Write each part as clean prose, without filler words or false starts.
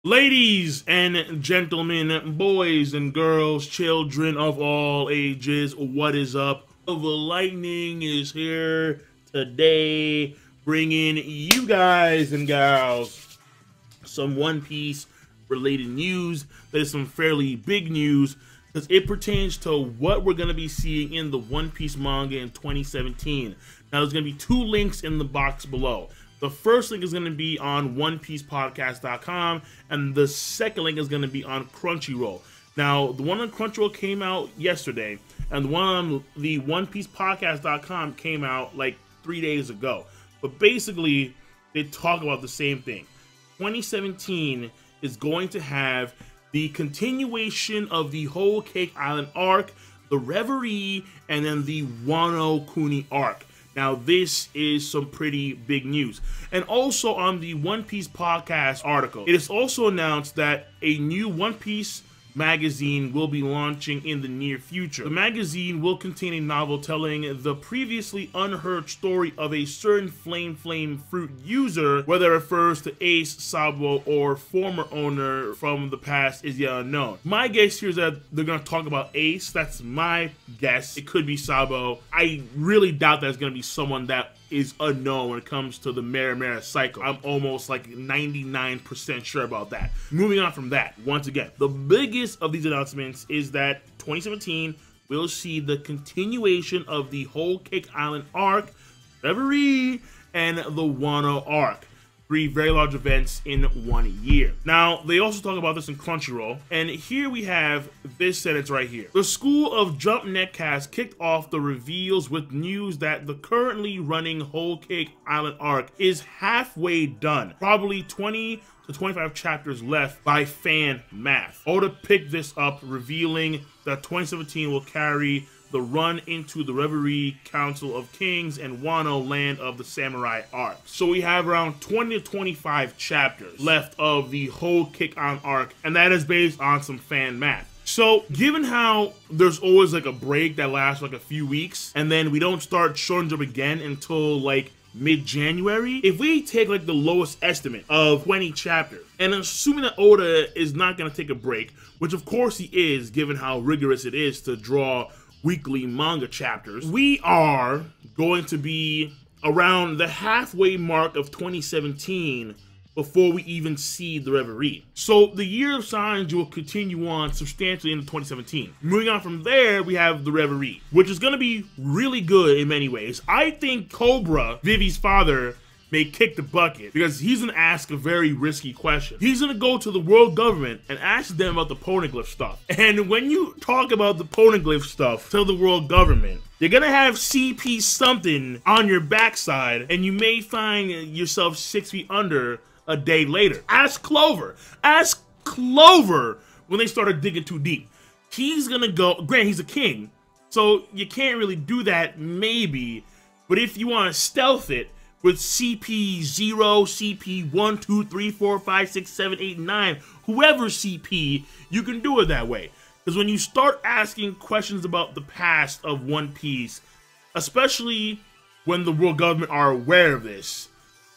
Ladies and gentlemen, boys and girls, children of all ages, what is up? The Lightning is here today, bringing you guys and gals some One Piece related news. That is some fairly big news because it pertains to what we're going to be seeing in the One Piece manga in 2017. Now, there's going to be two links in the box below. The first link is going to be on OnePiecePodcast.com, and the second link is going to be on Crunchyroll. Now, the one on Crunchyroll came out yesterday, and the one on the OnePiecePodcast.com came out like 3 days ago. But basically, they talk about the same thing. 2017 is going to have the continuation of the Whole Cake Island arc, the Reverie, and then the Wano Kuni arc. Now, this is some pretty big news. And also on the One Piece podcast article, it is also announced that a new One Piece magazine will be launching in the near future. The magazine will contain a novel telling the previously unheard story of a certain flame fruit user. Whether it refers to Ace, Sabo, or former owner from the past is yet unknown. My guess here is that they're going to talk about Ace. That's my guess. It could be Sabo. I really doubt that it's going to be someone that is unknown when it comes to the Mera cycle. I'm almost like 99% sure about that. Moving on from that, once again, the biggest of these announcements is that 2017 will see the continuation of the Whole Cake Island arc, Reverie, and the Wano arc. 3 very large events in 1 year. Now, they also talk about this in Crunchyroll, and here we have this sentence right here. The School of Jump Netcast kicked off the reveals with news that the currently running Whole Cake Island arc is halfway done. Probably 20 to 25 chapters left by fan math. Oda picked this up, revealing that 2017 will carry the run into the Reverie, Council of Kings, and Wano, Land of the Samurai arc. So we have around 20 to 25 chapters left of the Whole Cake Island arc, and that is based on some fan math. So, given how there's always like a break that lasts like a few weeks, and then we don't start Shonen Jump again until like mid-January, if we take like the lowest estimate of 20 chapters, and assuming that Oda is not going to take a break, which of course he is, given how rigorous it is to draw weekly manga chapters, we are going to be around the halfway mark of 2017 before we even see the Reverie. So the Year of Signs will continue on substantially into 2017. Moving on from there, we have the Reverie, which is going to be really good in many ways. I think Cobra, Vivi's father, may kick the bucket because he's gonna ask a very risky question. He's gonna go to the world government and ask them about the poneglyph stuff. And when you talk about the poneglyph stuff to the world government, you're gonna have CP something on your backside, and you may find yourself 6 feet under a day later. Ask Clover. Ask Clover when they started digging too deep. He's gonna go, granted, he's a king, so you can't really do that, maybe, but if you wanna stealth it, with CP0, CP1, 2, 3, 4, 5, 6, 7, 8, 9, whoever CP, you can do it that way. Because when you start asking questions about the past of One Piece, especially when the world government are aware of this,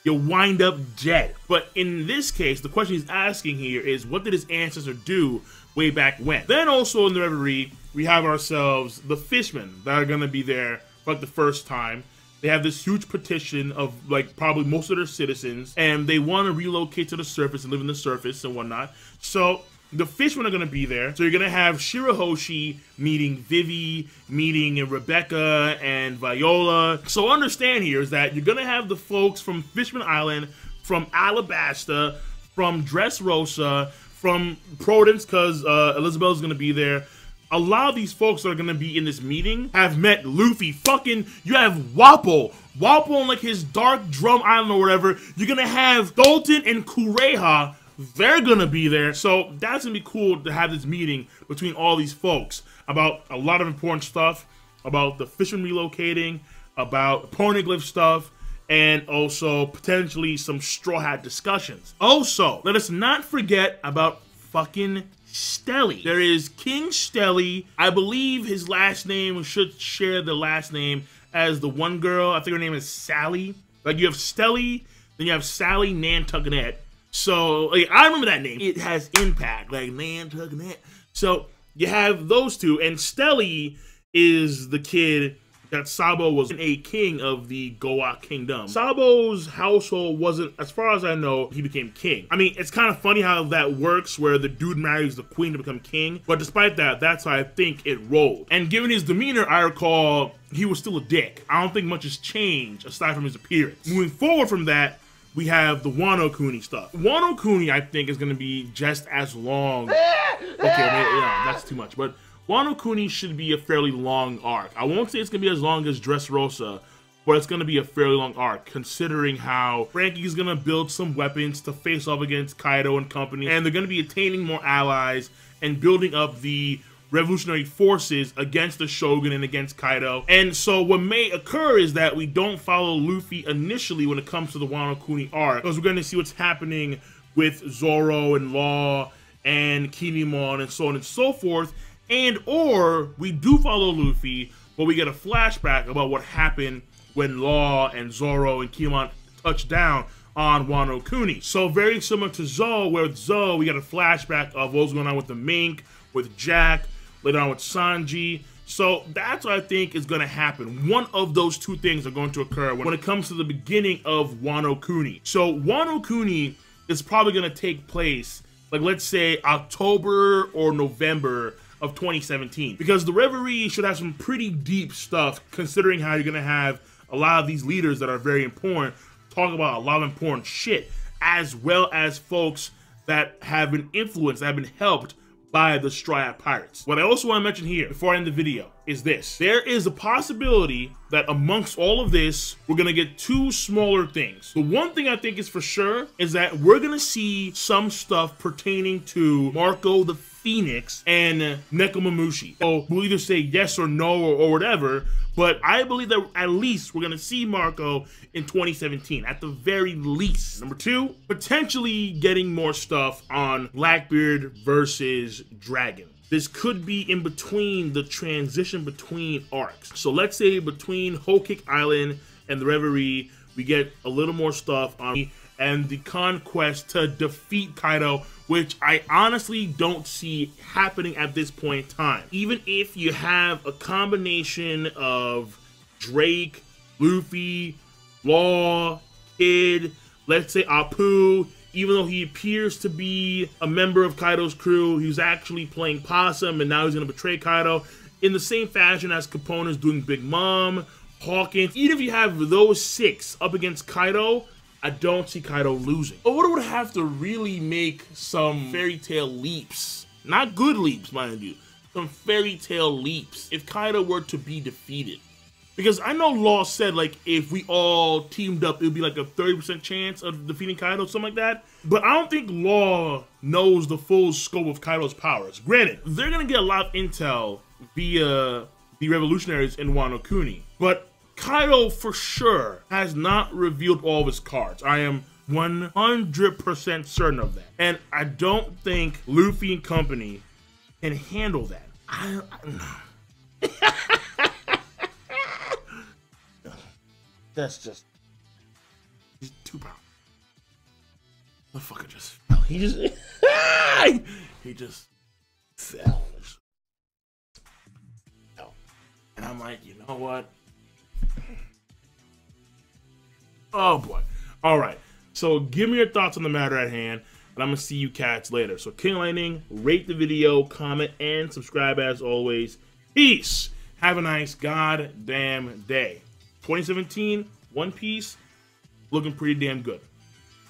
you'll wind up dead. But in this case, the question he's asking here is, what did his ancestor do way back when? Then also in the Reverie, we have ourselves the fishmen that are going to be there for like the first time. They have this huge petition of like probably most of their citizens, and they want to relocate to the surface and live in the surface and whatnot. So the fishmen are going to be there. So you're going to have Shirahoshi meeting Vivi, meeting Rebecca and Viola. So understand here is that you're going to have the folks from Fishman Island, from Alabasta, from Dressrosa, from Prudence, because Elizabeth is going to be there. A lot of these folks that are going to be in this meeting have met Luffy. Fucking, you have Wapol. Wapol on like his Dark Drum Island or whatever. You're going to have Dalton and Kureha. They're going to be there. So that's going to be cool to have this meeting between all these folks about a lot of important stuff, about the fishermen relocating, about poneglyph stuff, and also potentially some Straw Hat discussions. Also, let us not forget about fucking Stelly. There is King Stelly. I believe his last name should share the last name as the one girl. I think her name is Sally. Like you have Stelly, then you have Sally Nantucket, So like, I remember that name. It has impact, like Nantucket. So you have those two, and Stelly is the kid that Sabo was a king of the Goa Kingdom. Sabo's household wasn't, as far as I know, he became king. I mean, it's kind of funny how that works, where the dude marries the queen to become king, but despite that, that's how I think it rolled. And given his demeanor, I recall he was still a dick. I don't think much has changed aside from his appearance. Moving forward from that, we have the Wano Kuni stuff. Wano Kuni, I think, is going to be just as long. Okay, maybe, yeah, that's too much, but Wano Kuni should be a fairly long arc. I won't say it's going to be as long as Dressrosa, but it's going to be a fairly long arc, considering how Franky's going to build some weapons to face off against Kaido and company, and they're going to be attaining more allies and building up the revolutionary forces against the Shogun and against Kaido. And so what may occur is that we don't follow Luffy initially when it comes to the Wano Kuni arc, because we're going to see what's happening with Zoro and Law and Kinemon and so on and so forth. And or we do follow Luffy, but we get a flashback about what happened when Law and Zoro and Kinemon touched down on Wano Kuni. So very similar to Zoe, where with Zoe we got a flashback of what's going on with the Mink, with Jack, later on with Sanji. So that's what I think is going to happen. One of those two things are going to occur when it comes to the beginning of Wano Kuni. So Wano Kuni is probably going to take place, like, let's say October or November of 2017, because the Reverie should have some pretty deep stuff, considering how you're gonna have a lot of these leaders that are very important talk about a lot of important shit, as well as folks that have been influenced, that have been helped by the Straw Hat Pirates. What I also want to mention here before I end the video is this. There is a possibility that amongst all of this, we're gonna get two smaller things. The one thing I think is for sure is that we're gonna see some stuff pertaining to Marco the Phoenix and Nekomamushi. So we'll either say yes or no or whatever, but I believe that at least we're gonna see Marco in 2017, at the very least. Number two, potentially getting more stuff on Blackbeard versus Dragon. This could be in between the transition between arcs. So let's say between Whole Cake Island and the Reverie, we get a little more stuff on and the conquest to defeat Kaido, which I honestly don't see happening at this point in time. Even if you have a combination of Drake, Luffy, Law, Kid, let's say Apu, even though he appears to be a member of Kaido's crew, he's actually playing possum and now he's gonna betray Kaido in the same fashion as Capone's doing Big Mom, Hawkins. Even if you have those six up against Kaido, I don't see Kaido losing. Oda would have to really make some fairy tale leaps. Not good leaps, mind you. Some fairy tale leaps if Kaido were to be defeated. Because I know Law said, like, if we all teamed up, it would be like a 30% chance of defeating Kaido, something like that. But I don't think Law knows the full scope of Kaido's powers. Granted, they're going to get a lot of intel via the revolutionaries in Wano Kuni. But Kaido for sure has not revealed all of his cards. I am 100% certain of that. And I don't think Luffy and company can handle that. That's just, he's too powerful. The fucker just fell. He just fell. And I'm like, you know what? Oh boy. All right. So give me your thoughts on the matter at hand, and I'm gonna see you cats later. So King Lightning, rate the video, comment, and subscribe as always. Peace. Have a nice goddamn day. 2017 One Piece looking pretty damn good.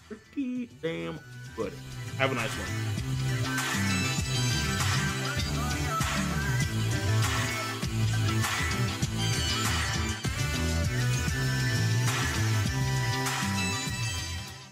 Pretty damn good. Have a nice one.